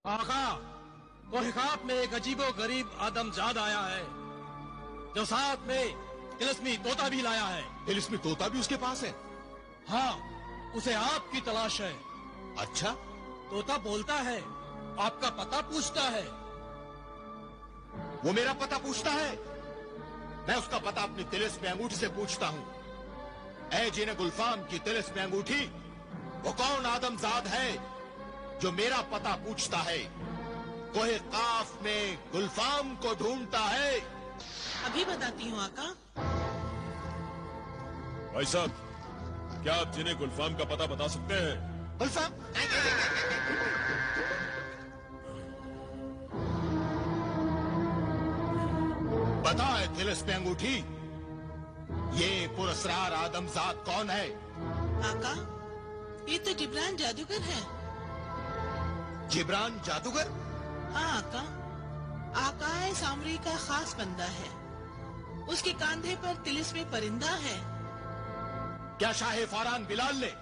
आका, कोई ख्वाब में एक अजीबो गरीब आदमजाद आया है जो साथ में तिलिस्मी तोता भी लाया है। तिलिस्मी तोता भी उसके पास है? हाँ, उसे आपकी तलाश है। अच्छा? तोता बोलता है, आपका पता पूछता है। वो मेरा पता पूछता है? मैं उसका पता अपनी तिलिस्मी अंगूठी से पूछता हूँ। ऐ जिने गुलफाम की तिलिस्मी अंगूठी, वो कौन आदमजाद है जो मेरा पता पूछता है? कोई काफ में गुलफाम को ढूंढता है। अभी बताती हूँ आका। भाई साहब, क्या आप जिन्हें गुलफाम का पता बता सकते हैं? गुलफाम? पता है तिलिस्मी अंगूठी, ये पुरस्कार आदमजाद कौन है? आका, ये तो जिब्रान जादूगर है। जिब्रान जादूगर? हाँ आका, आकाए सामरी का खास बंदा है। उसके कांधे पर तिलिस्मी परिंदा है। क्या शाह फौरान बिलाल ने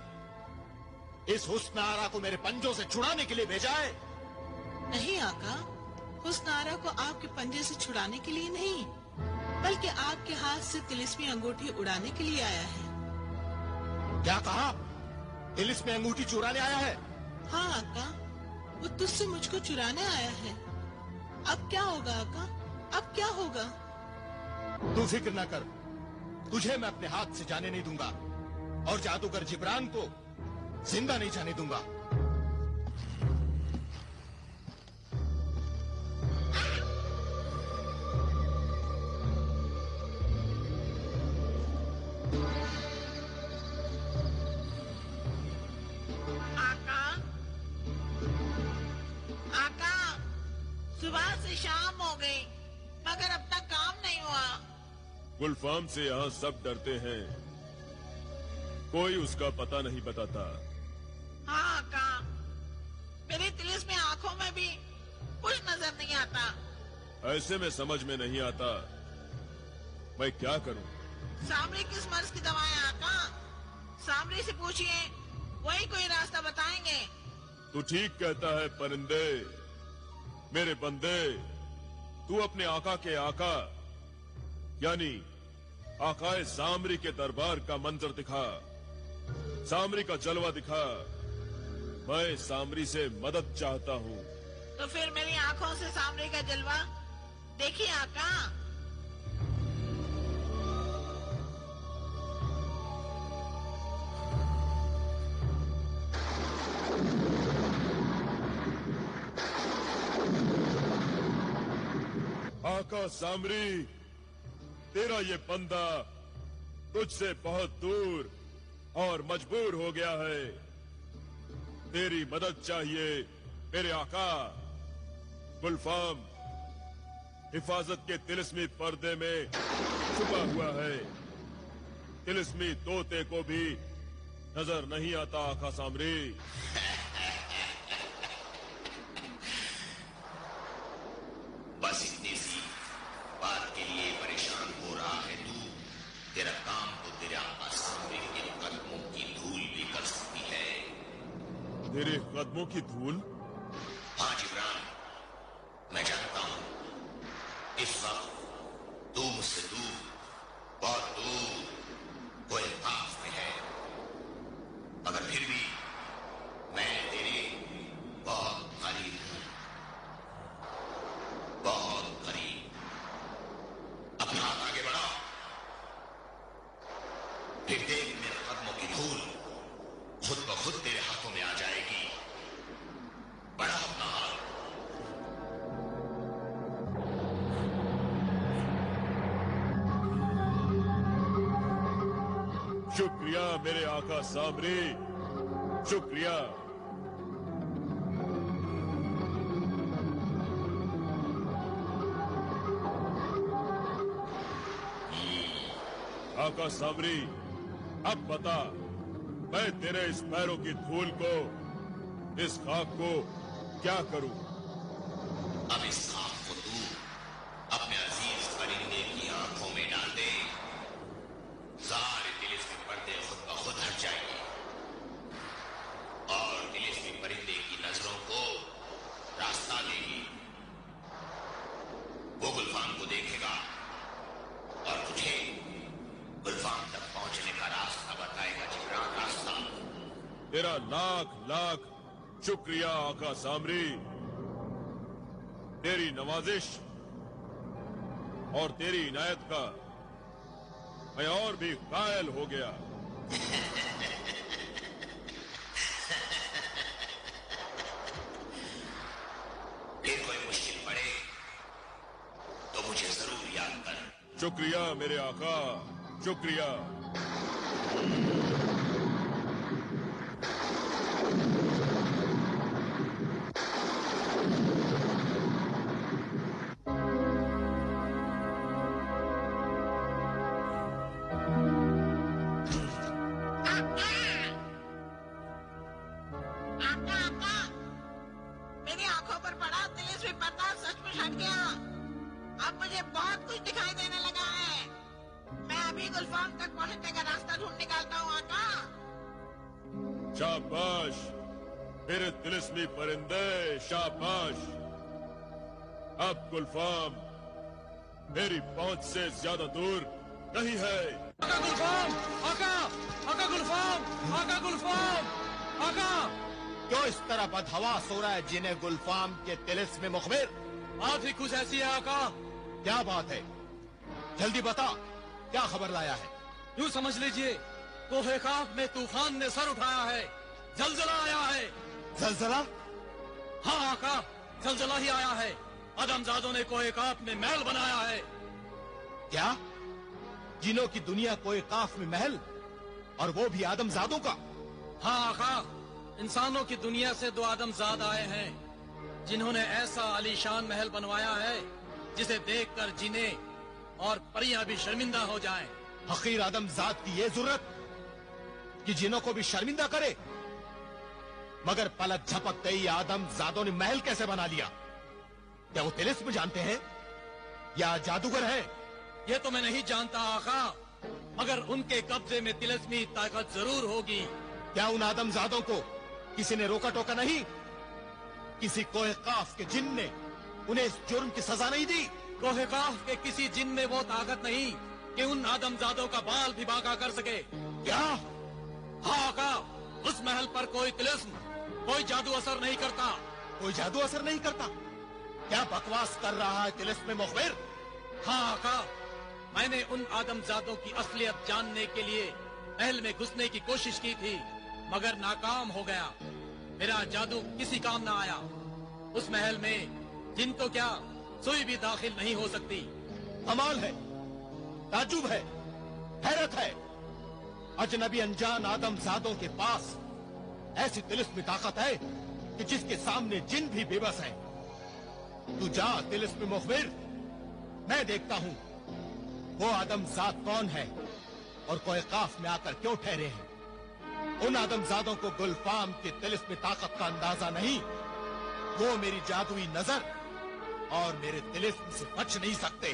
इस हुस्न आरा को मेरे पंजों से छुड़ाने के लिए भेजा है? नहीं आका, हुस्न आरा को आपके पंजे से छुड़ाने के लिए नहीं, बल्कि आपके हाथ से तिलिस्मी अंगूठी उड़ाने के लिए आया है। क्या कहा? तिलिस्मी अंगूठी चुराने आया है? हाँ आका, वो तुझसे मुझको चुराने आया है। अब क्या होगा आका, अब क्या होगा? तू फिक्र न कर, तुझे मैं अपने हाथ से जाने नहीं दूंगा और जादूगर जिब्रान को जिंदा नहीं जाने दूंगा। आका, आका, सुबह से शाम हो गई मगर अब तक काम नहीं हुआ। गुलफाम से यहाँ सब डरते हैं, कोई उसका पता नहीं बताता। हाँ आका, मेरी तिलिस्मी आंखों में भी कुछ नजर नहीं आता। ऐसे में समझ में नहीं आता मैं क्या करूं। सामरी किस मर्ज की दवाएं आका? सामरी से पूछिए, वही कोई रास्ता बताएंगे। तू ठीक कहता है परिंदे। मेरे बंदे, तू अपने आका के आका यानी आकाए सामरी के दरबार का मंजर दिखा, सामरी का जलवा दिखा। मैं सामरी से मदद चाहता हूँ। तो फिर मेरी आंखों से सामरी का जलवा देखिए आका। आका सामरी, तेरा ये बंदा तुझसे बहुत दूर और मजबूर हो गया है। तेरी मदद चाहिए मेरे आका। गुलफाम हिफाजत के तिलिस्मी पर्दे में छुपा हुआ है। तिलिस्मी तोते को भी नजर नहीं आता आका सामरी। बस इतनी सी बात के लिए परेशान हो रहा है तू? तेरा काम तो तेरे आका सामरी के कदमों की धूल भी कर सकती है। तेरे कदमों की धूल? हाँ जिब्रान, मैं जानता हूं इस वक्त तू मुझसे दूर, बहुत दूर कोई काफ में है, मगर फिर भी मैं तेरे बहुत करीब हूं, बहुत करीब। अपना हाथ आगे बढ़ा, फिर देख मेरे कदमों की धूल खुद ब खुद तेरे हाथों में आ जाएगी। बढ़ा अपना हाथ। शुक्रिया मेरे आका सामरी, शुक्रिया। आका सामरी, अब बता, मैं तेरे इस पैरों की धूल को, इस खाक को क्या करूं? अब इस खाक को तू अपने अजीज परिंदे की आंखों में डाल दे। सारे तिलिस्मी पर्दे खुद ब खुद हट जाएंगे और तिलिस्मी परिंदे की नजरों को रास्ता तेरा लाख लाख शुक्रिया आका सामरी। तेरी नवाजिश और तेरी इनायत का मैं और भी कायल हो गया। फिर कोई मुश्किल पड़े तो मुझे जरूर याद कर। शुक्रिया मेरे आका, शुक्रिया। मेरी आंखों पर पड़ा तिलिस्मी पर्दा सचमुच हट गया। अब मुझे बहुत कुछ दिखाई देने लगा है। मैं अभी गुलफाम तक पहुंचने का रास्ता ढूंढ निकालता हूँ आका। शाबाश मेरे तिलिस्मी परिंदे, शाबाश। अब गुलफाम मेरी पहुंच से ज्यादा दूर नहीं है। आका गुलफाम, आका, आका गुलफाम, आका गुलफाम, आका। क्यों इस तरह बदहवास हो रहा है जिन्हें गुलफाम के तिलिस्मी मुखबिर? बात ही कुछ ऐसी है आका। क्या बात है? जल्दी बता, क्या खबर लाया है? यूं समझ लीजिए, कोहे काफ में तूफान ने सर उठाया है, जलजला आया है। जलजला? हाँ आका, जलजला ही आया है। आदमजादों ने कोहे काफ में महल बनाया है। क्या? जिनों की दुनिया कोई काफ में महल, और वो भी आदमजादों का? हाँ आका, इंसानों की दुनिया से दो आदमजाद आए हैं, जिन्होंने ऐसा आलीशान महल बनवाया है जिसे देखकर जिन्हें और परियां भी शर्मिंदा हो जाएं। हकीर आदमजाद की ये जरूरत कि जिनों को भी शर्मिंदा करे। मगर पलक झपकते ही आदमजादों ने महल कैसे बना लिया? क्या वो तिलिस्म जानते हैं या जादूगर हैं? ये तो मैं नहीं जानता आका, मगर उनके कब्जे में तिलिस्मी ताकत जरूर होगी। क्या उन आदमजादों को किसी ने रोका टोका नहीं? किसी कोहे काफ के जिन ने उन्हें इस जुर्म की सजा नहीं दी? कोहे काफ के किसी जिन में वो ताकत नहीं कि उन आदमजादों का बाल भी बांका कर सके। क्या? हाँ आका, उस महल पर कोई तिलिस्म, कोई जादू असर नहीं करता। कोई जादू असर नहीं करता? क्या बकवास कर रहा है तिलिस्मी मुखबिर? हाँ आका, मैंने उन आदमजादों की असलियत जानने के लिए महल में घुसने की कोशिश की थी, मगर नाकाम हो गया। मेरा जादू किसी काम न आया। उस महल में जिन तो क्या, सुई भी दाखिल नहीं हो सकती। कमाल है, ताजुब है, हैरत है। अजनबी अनजान आदमजादों के पास ऐसी तिलिस्मी ताकत है कि जिसके सामने जिन भी बेबस है। तू जा तिलिस्मी मुखबिर, मैं देखता हूँ वो आदमजाद कौन है और कोई काफ में आकर क्यों ठहरे हैं। उन आदमजादों को गुलफाम की तिलिस्मी ताकत का अंदाजा नहीं। वो मेरी जादुई नजर और मेरे तिलिस्म से बच नहीं सकते।